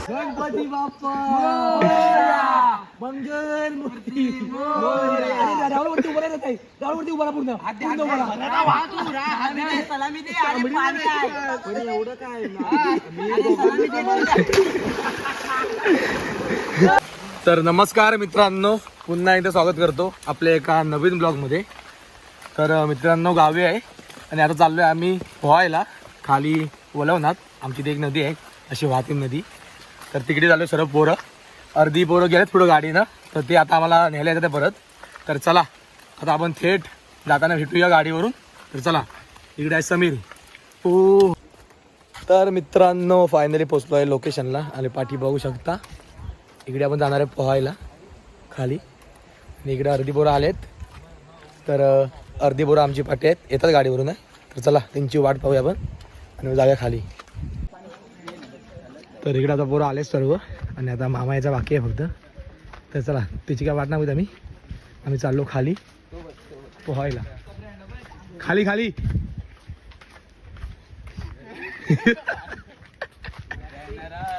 गणपती बाप्पा मंगल मूर्ती रावळवरती उभा राहत आहे. रावळवरती उभा पूर्ण एवढं काय तर नमस्कार मित्रांनो, पुन्हा एकदा स्वागत करतो आपल्या एका नवीन ब्लॉगमध्ये. तर मित्रांनो गावी आहे आणि आता चाललो आहे आम्ही पोहायला खाली वलवनाथ. आमची ती एक नदी आहे अशी वाहती नदी. तर तिकडे चाललो सर्व पोरं. अर्धी पोरं गेलेत पुढं गाडीनं, तर ते आता आम्हाला न्यायला येतात परत. तर चला आता आपण थेट जाताना भेटूया गाडीवरून. तर चला, इकडे आहे समीर. ओ तर मित्रांनो फायनली पोचलो आहे लोकेशनला आणि पाठी बघू शकता. इकडे आपण जाणार आहे पोहायला खाली आणि इकडे अर्धी पोरं आलेत. तर अर्धी पोरं आमची पाठी आहेत, येतात गाडीवरून आहे. तर चला त्यांची वाट पाहूया आपण आणि जाऊया खाली. तर इकडे आता पोरं आलेच सर्व आणि आता मामा याचा बाकी आहे फक्त. तर चला त्याची काय वाट नाही आम्ही चाललो खाली पोहायला. खाली खाली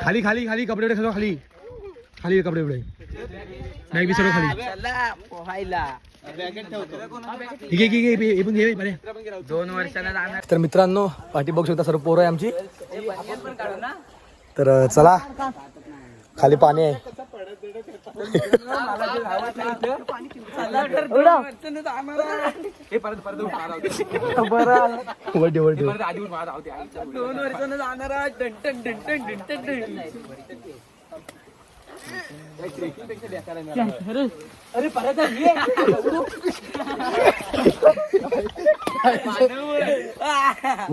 खाली खाली खाली कपडे सगळं खाली खाली कपडे एवढे बॅग बी सगळं खाली पोहायला. 2 वर्षांना. तर मित्रांनो पाठी बघू शकता सर्व पोरं आहे आमची. तर चला खाली पाणी आहे.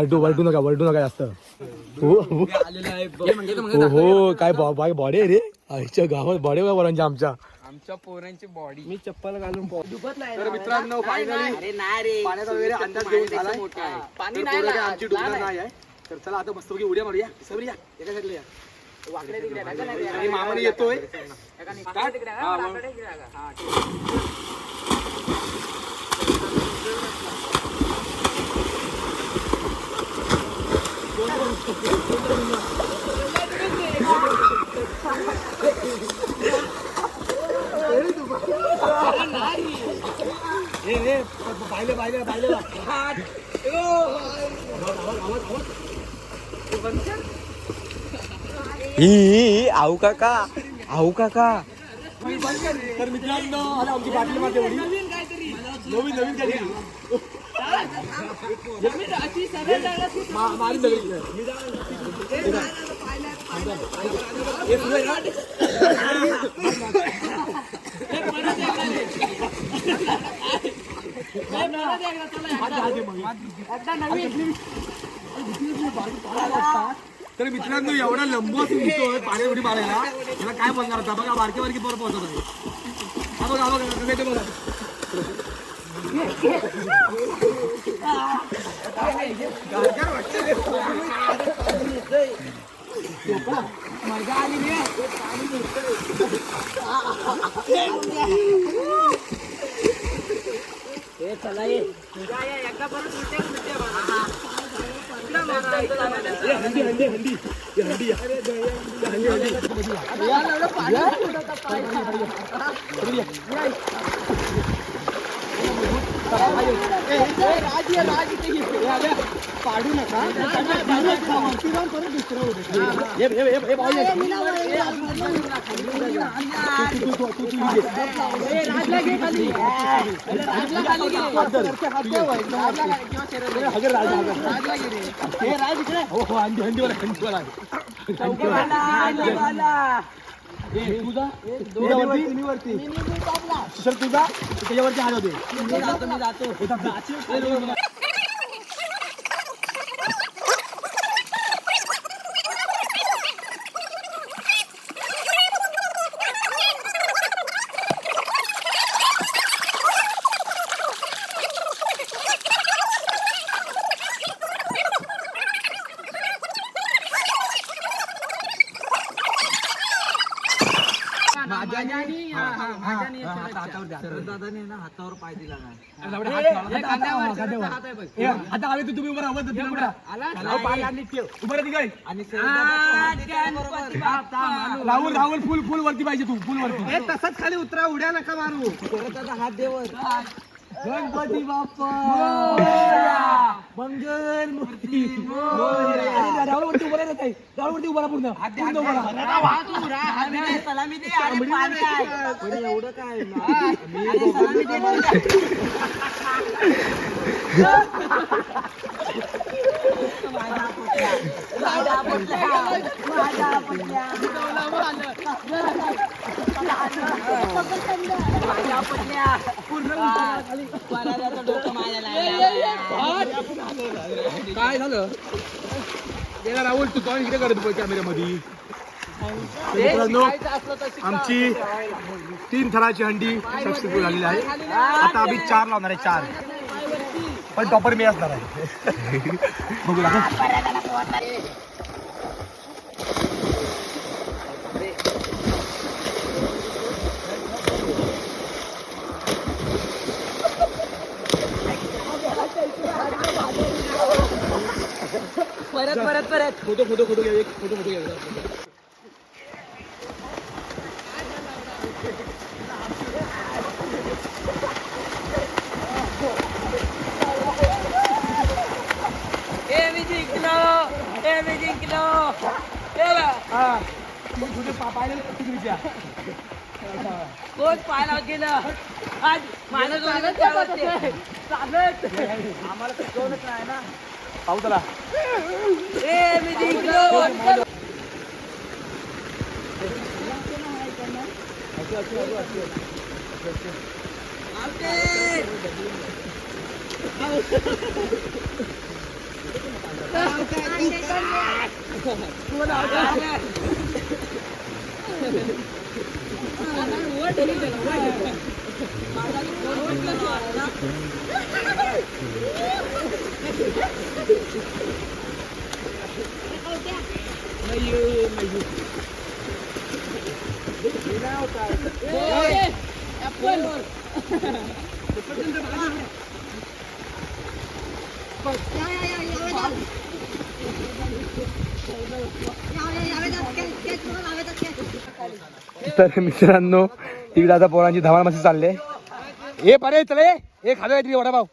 वरटू नका जास्त. हो काय बॉडी आहे रे आईच्या गावात. बॉडी पोरांच्या आमच्या पोरांची बॉडी. मी चप्पल घालून तर मित्रांनो फायनली पाण्याचा वगैरे अंदाज घेऊन झालाय. पाणी नाही आमची डुबणार नाही आहे. तर चला आता मस्तपैकी उड्या मारूया. सगळी या एका साईडला या. आणि मामाने येतोय. आऊ काका तर मित्रांनो आता आमची बाटली मारते नवीन काहीतरी तर मित्रांनो एवढा लंबू असून दिसतोय पाणी उडी मारायला. मला काय बोलणार होता बघा. बारकी पोरं पोहोचत आहे. हा बघा बघा. मजा आली चला ये एकदा परत पाडू नका. तुझा त्याच्यावरती हात होते. माझ्या दादाने ना हातावर पाय दिला नाही. आता आले तर तुम्ही उभं राहा आणि राहुल राहुल फुल फुल वरती पाहिजे तू फुल वरती तसंच खाली उतरा, उड्या नका मारू. परत आता हात देवर. गणपती बाप्पा मंगल मूर्ती राहुल वरती उभं राहत आहे. राहुल वरती उभा राहा पूर्ण सलामी दे. पण एवढं काय काय झालं राहुल तू कॉल इकडे करत कॅमेऱ्यामध्ये. मित्रांनो आमची 3 थराची हंडी सक्सेसफुल झालेली आहे. आता आम्ही 4 लावणार आहे 4 पण टॉपर मी असणार आहे. बघू लागेल. परत फोटो घ्या एक फोटो घ्या. मी जिंकलो. तुझे पाहिलं तिकडच्या कोण पाहायला गेलं आज माणूस चालत आम्हाला शिकवणच नाही ना. पाहू त्याला मी जिंकलो. तर मित्रांनो इकडे आता पोरांची धमाल मस्ती चालले. ए परे चले ए खातो काहीतरी वडापाव.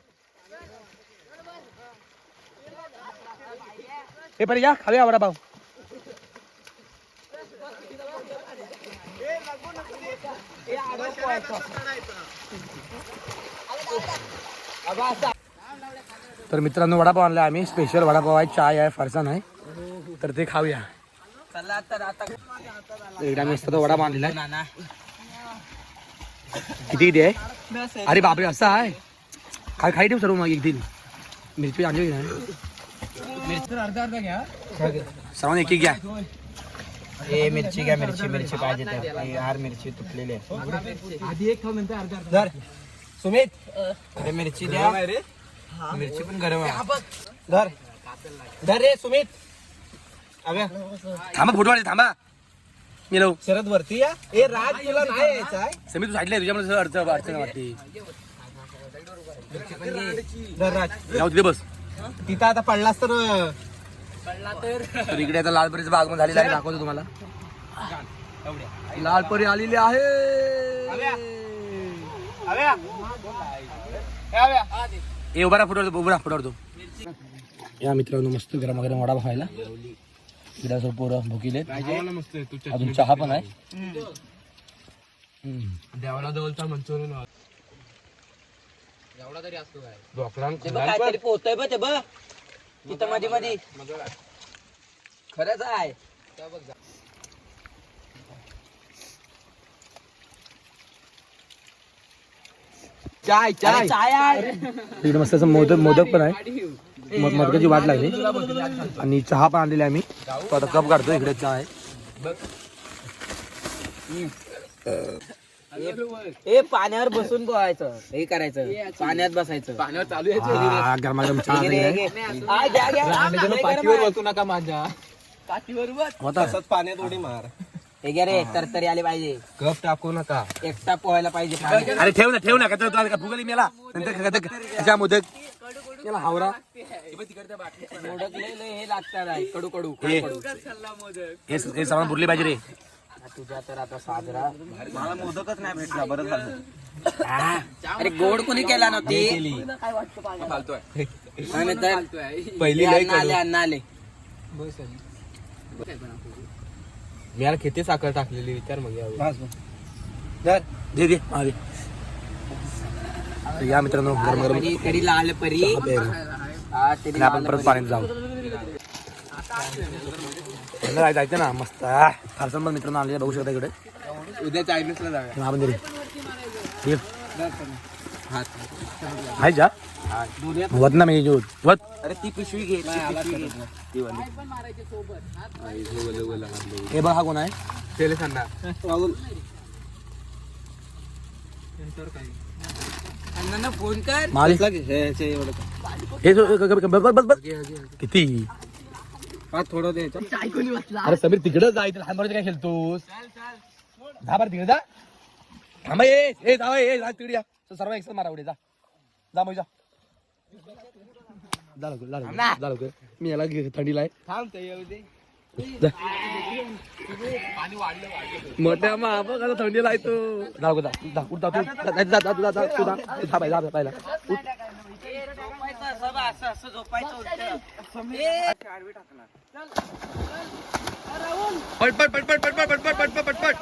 ए परे या खाऊया वडापाव. तर मित्रांनो वडापाव आणला आम्ही. स्पेशल वडापाव आहे, चाय आहे, फरसाण आहे. तर ते खाऊया. चला तर आता एकदा मस्त तो वडापाव आणलेला आहे. किती आहे? अरे बापरे असं आहे. खाई ठेव सर्व मग एक दिन मिरची आणली ना. मिरची अर्धा घ्या सर्वांनी एक घ्या. मिरची घ्या. मिरची पाहिजे तर यार मिरची तुटलेली आहे. आधी एक खाऊ नंतर अर्धा धर सुमित मिरची द्या. मिरची पण गरम आहे. धर रे सुमित. थांबा फोटो वाढले थांबा. गेलो शरद वरती या. ए राज तुला नाही यायचं आहे. समी तू साईडला तुझ्यामध्ये अडचण वाटते. धर राज जाऊ तिथे बस. तिथं आता पडलास तर तर इकडे आता लालपरीचा बागमन झालेला आहे. दाखवतो तुम्हाला. लालपरी आलेली आहे. ए उभा राहा फोटो तो. या मित्रांनो मस्त गरम वडा खायला. इकडे पोरं भुकीले. अजून चहा पण आहे. देवाला जवळचा मंचुरियन एवढा तरी असतो काय. काहीतरी पोहतोय बघ ते बघ तिथं मध्ये खरंच आहे. चाय इकडे मस्त असं मोदक पण आहे. मोदकाची वाट लागली आणि चहा पण आणलेली आम्ही. तो आता कप काढतो. इकडे चहा आहे. ए पाण्यावर बसून बोलायचं. हे करायचं पाण्यात बसायचं. पाण्यावर चालू आहे. गरमागरम चहा पाठीवर बसू नका माझ्या. पाठीवर बस. होता पाण्यात उडी मार. हे घे रे तरतरी आले पाहिजे. कप टाकू नका. एकटा पोहायला पाहिजे पाण्यात. अरे ठेव ना का तुला फुगली मेला नंतर त्याच्या मोदक याला हावरा मोदक लय हे लागतात आहे. कडू कडू हे हे सामान बुरली पाहिजे रे. तुझ्या तर आता साजरा. मला मोदकच नाही भेटला. बरं झालं. अरे गोड कोणी केला नव्हती. पहिली लय कडू. अण्णा आले. मी याला किती साखर टाकलेली विचार मग यावेळी. दे दे हा दे. तर या मित्रांनो गरम गरम तरी लाल परी. हा तरी आणि आपण परत पाण्यात जाऊ. जायचं ना मस्त फारसन पण मित्रांनो आले बघू शकता इकडे. उद्या चायनीजला जाऊया. आपण आहे जा वत ना मी वत. अरे ती पिशवी घे. हे बघ हा कोण आहे. अण्णांना फोन कर. मालिक हे बस बस किती थोडं दे. अरे समीर तिकडे जायचं लहान काय खेळतोस. जा बरं तिकडे जा. थांबा ये जावा ये जा तिकडे या. सर्व एक मारा उडे जा जा मग जा जा लवकर मी याला थंडीला आहे. मोठ्या माप कसं थंडीला आहे तो. जा लवकर जा उठता तू थांबाय जा पहिला पटपट पटपट पटपट पटपट पटपट पटपट.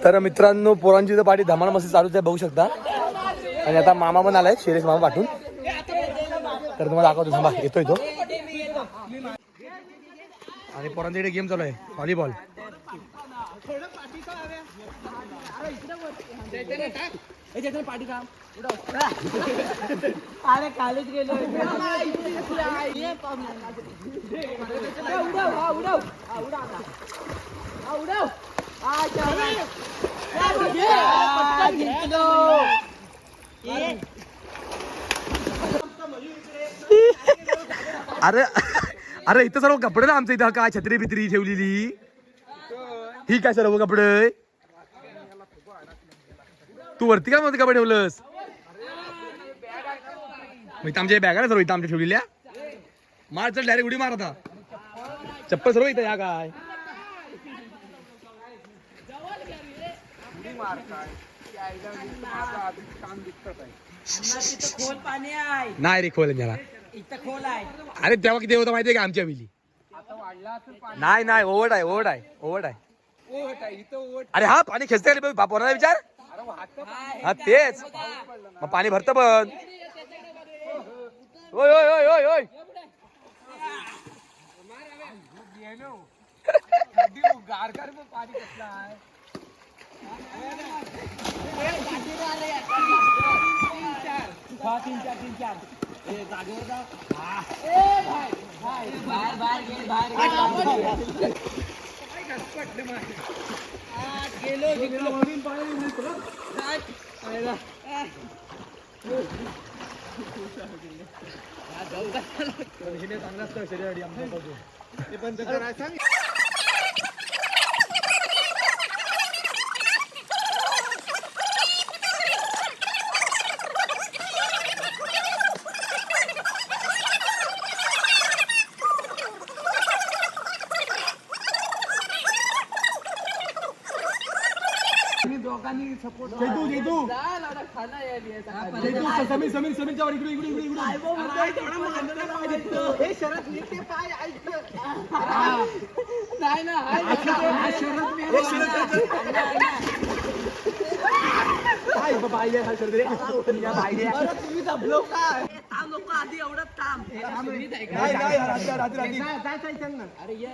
तर मित्रांनो पोरांची तर पाठी धमाल मस्ती चालूच आहे बघू शकता. आणि आता मामा पण आलाय शिरेश मामा पाठून. तर तुम्हाला दाखवतो थांबा येतोय तो. आणि पोरांच्या इकडे गेम चालू आहे व्हॉलीबॉल. अरे खालीच गेलो. अरे अरे इथं सर्व कपडे ना आमच्या इथं काय छत्री बित्री ठेवलेली. ही काय सर्व कपडे तू वरती काय मध्ये कपडे ठेवलंस. इथं आमच्या बॅगा ना सर्व इथं आमच्या ठेवलेल्या. मार चल डायरेक्ट उडी मार आता. चप्पल सर्व इथं या काय खोल पाणी आहे. नाही रे खोल जरा. इथं खोल आहे. अरे तेव्हा किती होतं माहितीये का आमच्या वेळी. नाही ओव्हर आहे. अरे हा पाणी खेचते पोराला विचार. हा तेच मग पाणी भरतं पण. ओय ओय ओय ओय ओय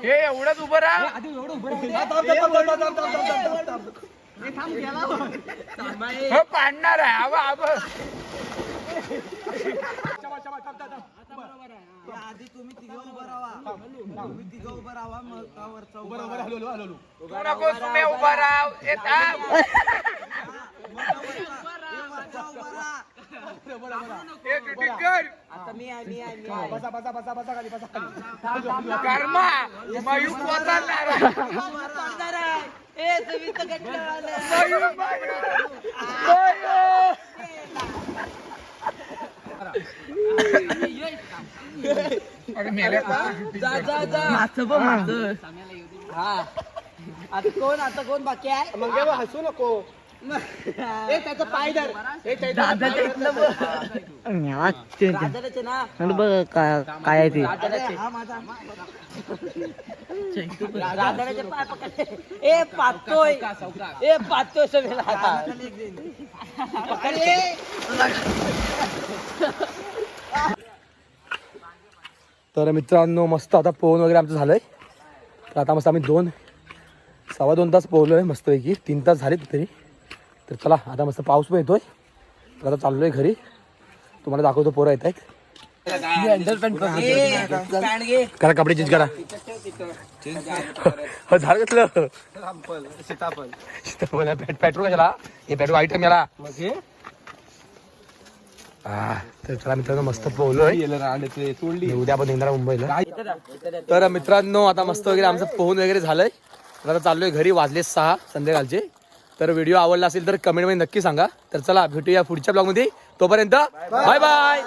एवढंच उभं राहा. पाडणार आहे. आधी तुम्ही तिघं उभं राहा तुम्ही तिघं उभं राहा मग का वरचा उभं राहा, हलू, हलू, हलू. आता मी आहे बसा बसा बसा बसा खाली बसा खाली ए तुम्ही तर गट्ट आता कोण बाकी आहे मग हसू नको त्याचा पाय धर राजाचे ना काय आहे ते हा माझा राजाचे पाय पकडले ए पाहतोय सगळं तर मित्रांनो मस्त आता पोहून वगैरे आमचं झालंय तर आता मस्त आम्ही 2-2.25 तास पोहलोय मस्तपैकी 3 तास झालेत तरी तर चला आता मस्त पाऊस पण येतोय तर आता चाललोय घरी तुम्हाला दाखवतो पोरं येत आहेत करा कपडे चेंज करा हो झालं घेतलं सीताफळ पेट्रोल कशाला हे पेट्रोल आयटम याला तर चला मित्रांनो मस्त पोहलोय उद्या आपण येणार मुंबईला तर मित्रांनो आता मस्त वगैरे आमचं पोहून वगैरे झालंय तर आता चाललोय घरी वाजले 6 संध्याकाळचे तर व्हिडिओ आवडला असेल तर कमेंटमध्ये नक्की सांगा तर चला भेटूया पुढच्या ब्लॉगमध्ये तोपर्यंत बाय बाय